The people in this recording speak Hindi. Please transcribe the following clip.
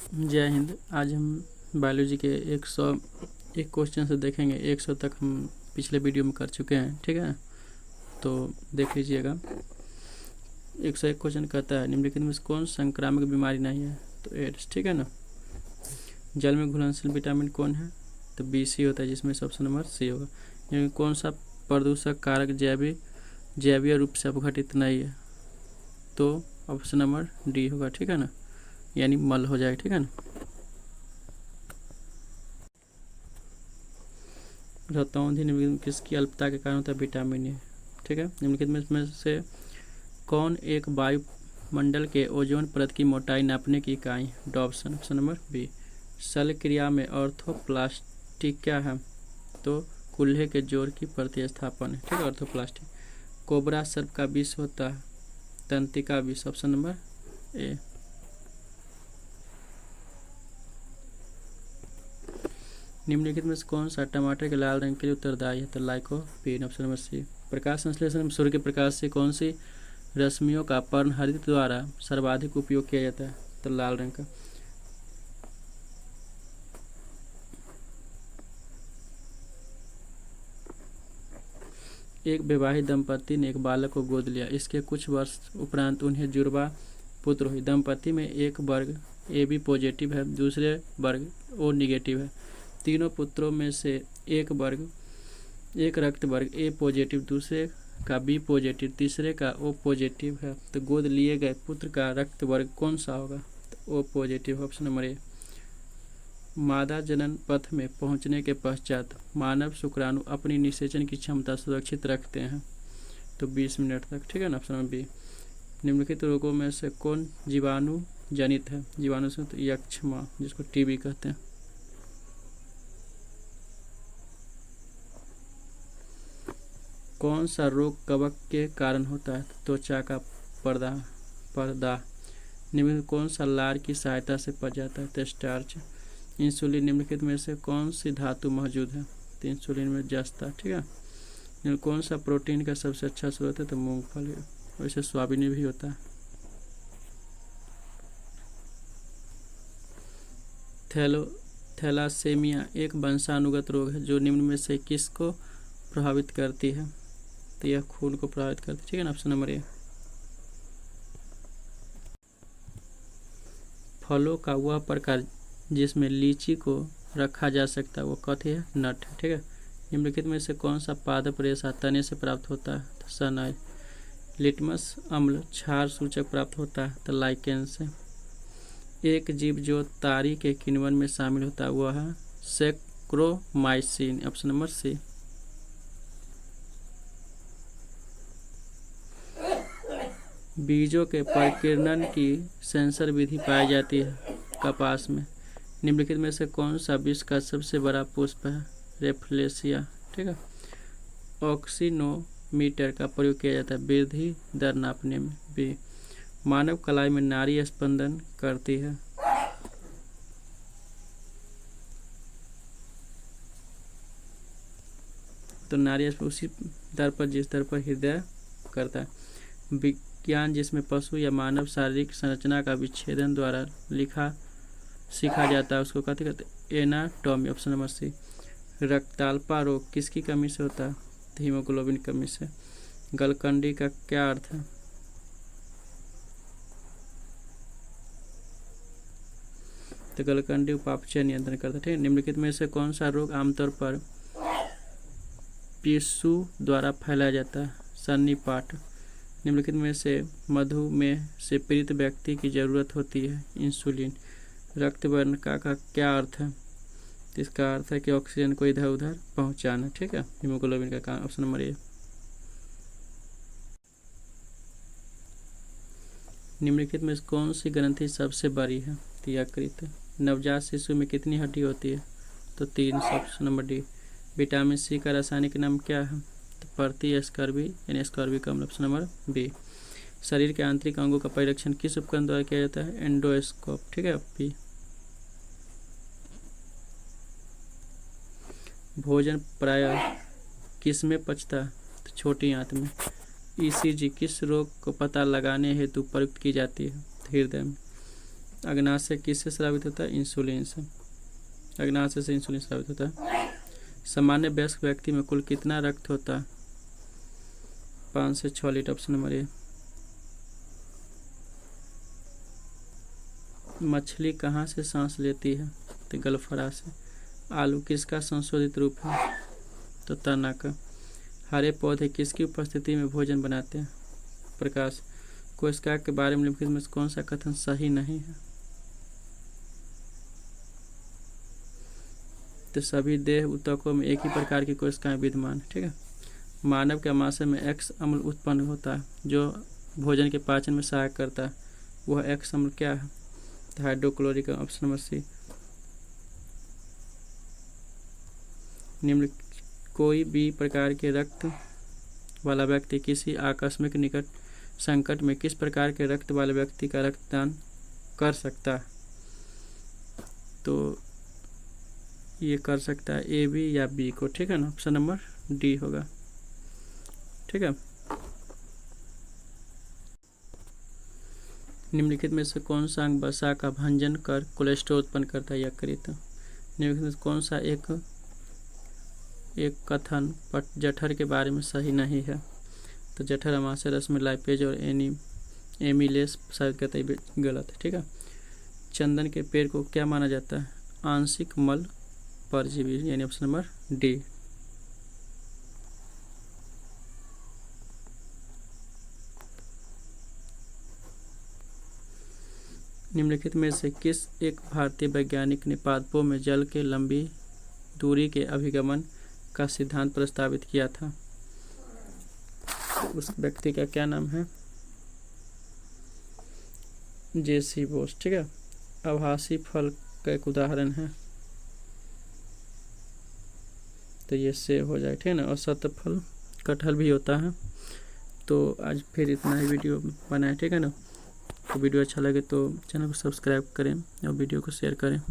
जय हिंद। आज हम बायोलॉजी के 101 क्वेश्चन से देखेंगे। 100 तक हम पिछले वीडियो में कर चुके हैं, ठीक है। तो देख लीजिएगा। 101 क्वेश्चन कहता है निम्नलिखित में से कौन संक्रामक बीमारी नहीं है? तो एड्स, ठीक है ना। जल में घुलनशील विटामिन कौन है? तो BC होता है, जिसमें ऑप्शन नंबर C होगा। यानी कौन सा प्रदूषक कारक जैवीय रूप से अपघटित नहीं है? तो ऑप्शन नंबर D होगा, ठीक है ना, यानी मल हो जाएगा, ठीक है ना। रतौंधी निम्नलिखित में किसकी अल्पता के कारण होता है? विटामिन ए, ठीक है। निम्नलिखित में से कौन एक वायुमंडल के ओजोन परत की मोटाई नापने की इकाई? Dobson, option number B। शल्य क्रिया में ऑर्थोप्लास्टिक क्या है? तो कूल्हे के जोड़ की प्रतिस्थापन है, ठीक है, ऑर्थोप्लास्टिक। कोबरा सर्प का विष होता है? तंत्रिका विष, ऑप्शन नंबर A। निम्नलिखित में से कौन सा टमाटर के लाल रंग के लिए उत्तरदायी है? तो लाइकोपीन, ऑप्शन नंबर C। प्रकाश संश्लेषण में सूर्य के प्रकाश से कौन सी रश्मियों का पर्णहरित द्वारा सर्वाधिक उपयोग किया जाता है? तो लाल रंग का। एक वैवाहिक दंपति ने एक बालक को गोद लिया। इसके कुछ वर्ष उपरांत उन्हें जुड़वा पुत्र हुई। दंपति में एक वर्ग AB पॉजिटिव है, दूसरे वर्ग O निगेटिव है। तीनों पुत्रों में से एक रक्त वर्ग A पॉजिटिव, दूसरे का B पॉजिटिव, तीसरे का O पॉजिटिव है। तो गोद लिए गए पुत्र का रक्त वर्ग कौन सा होगा? तो O positive, option number A। मादा जनन पथ में पहुंचने के पश्चात मानव शुक्राणु अपनी निषेचन की क्षमता सुरक्षित रखते हैं तो 20 मिनट तक, ठीक है ना, ऑप्शन नंबर B। निम्नलिखित रोगों में से कौन जीवाणु जनित है? जीवाणु से तो यक्ष्मा, जिसको TB कहते हैं। कौन सा रोग कवक के कारण होता है? त्वचा का पर्दा। निम्नलिखित कौन सा लार की सहायता से पच जाता है? तो स्टार्च। इंसुलिन निम्नलिखित में से कौन सी धातु मौजूद है? तो इंसुलिन में जस्ता, ठीक है। कौन सा प्रोटीन का सबसे अच्छा स्रोत है? तो मूंगफली, वैसे सोयाबीन भी होता है। थैलासेमिया एक वंशानुगत रोग है जो निम्न में से किसको प्रभावित करती है? तो यह खून को प्रभावित करती है, ठीक है ना, ऑप्शन नंबर A। फलों का वह प्रकार जिसमें लीची को रखा जा सकता है वो कथी है? नट है, ठीक है। निम्नलिखित में से कौन सा पादप रेशा तने से प्राप्त होता है? तो सनइल। लिटमस अम्ल क्षार सूचक प्राप्त होता है? तो लाइकेन से। एक जीव जो तारी के किण्वन में शामिल होता है वह है सैक्रोमाइसिन, ऑप्शन नंबर C। बीजों के परिकीर्णन की सेंसर विधि पाई जाती है कपास में। निम्नलिखित में से कौन सा विश्व का सबसे बड़ा पुष्प है? रेफ्लेसिया, ठीक है। ऑक्सीनोमीटर का प्रयोग किया जाता है वृद्धि दर नापने में। B। मानव कलाई में नाड़ी स्पंदन करती है? तो नाड़ी उसी दर पर जिस दर पर हृदय करता है। विज्ञान जिसमें पशु या मानव शारीरिक संरचना का विच्छेदन द्वारा सीखा जाता है उसको कहते एनाटॉमी, ऑप्शन नंबर C। रक्ताल्पा रोग किसकी कमी से होता है? तो हीमोग्लोबिन की कमी से। गलकंडी का क्या अर्थ है? तो गलकंडी उपापचय नियंत्रण करता है, ठीक है। निम्नलिखित में से कौन सा रोग आमतौर पर पिस्सू द्वारा फैलाया जाता है? सन्नीपाट। निम्नलिखित में से मधुमेह से पीड़ित व्यक्ति की जरूरत होती है इंसुलिन। रक्त वर्ण का क्या अर्थ है? इसका अर्थ है कि ऑक्सीजन को इधर उधर पहुंचाना, ठीक है। हीमोग्लोबिन का काम, ऑप्शन नंबर A। निम्नलिखित में कौन सी ग्रंथि सबसे बड़ी है? तो यकृत। नवजात शिशु में कितनी हड्डी होती है? तो 3, option number D। Vitamin C का रासायनिक नाम क्या है? तो प्रतिस्कर्वी यानी स्कर्विक अम्ल, ऑप्शन नंबर B। शरीर के आंतरिक अंगों का परीक्षण किस उपकरण द्वारा किया जाता है? एंडोस्कोप, ठीक है, P। भोजन प्रायः किस में पचता है? तो छोटी आंत में। ECG किस रोग को पता लगाने हेतु प्रयुक्त की जाती है? तो हृदय में। अग्नाशय किससे स्रावित होता है? इंसुलिन से। अग्नाशय से इंसुलिन स्रावित होता है। सामान्य वयस्क व्यक्ति में कुल कितना रक्त होता है? 5 से 6 लीटर, ऑप्शन नंबर ए। मछली कहाँ से सांस लेती है? तो गलफड़ा से। आलू किसका संशोधित रूप है? तो तना का। हरे पौधे किसकी उपस्थिति में भोजन बनाते हैं? प्रकाश। कोशिका के बारे में निम्नलिखित में कौन सा कथन सही नहीं है? तो सभी देह ऊतकों में एक ही प्रकार की कोशिकाएं विद्यमान, ठीक है। मानव के आमाशय में एक्स अम्ल उत्पन्न होता है जो भोजन के पाचन में सहायक करता है। वह एक्स अम्ल क्या है? तो हाइड्रोक्लोरिक, ऑप्शन नंबर सी। निम्न कोई भी प्रकार के रक्त वाला व्यक्ति किसी आकस्मिक निकट संकट में किस प्रकार के रक्त वाले व्यक्ति का रक्तदान कर सकता है? तो ये कर सकता है ए, बी या बी को, ठीक है ना। ऑप्शन नंबर डी होगा, ठीक है। निम्नलिखित में से कौन सा अंग वसा का भंजन कर कोलेस्ट्रॉल उत्पन्न करता है? यकृत। निम्नलिखित में कौन सा एक कथन जठर के बारे में सही नहीं है? तो जठर आमाशय रस में लाइपेज और एमिलेस साबित करता है, गलत है, ठीक है। चंदन के पेड़ को क्या माना जाता है? आंशिक मल परजीवी, यानी ऑप्शन नंबर डी। निम्नलिखित में से किस एक भारतीय वैज्ञानिक ने पादपों में जल के लंबी दूरी के अभिगमन का सिद्धांत प्रस्तावित किया था? उस व्यक्ति का क्या नाम है? जे.सी. बोस, ठीक है। आभासी फल का एक उदाहरण है, तो ये सेब हो जाए, ठीक है ना। और शतफल कटहल भी होता है। तो आज फिर इतना ही वीडियो बनाए, ठीक है ना। तो वीडियो अच्छा लगे तो चैनल को सब्सक्राइब करें और वीडियो को शेयर करें।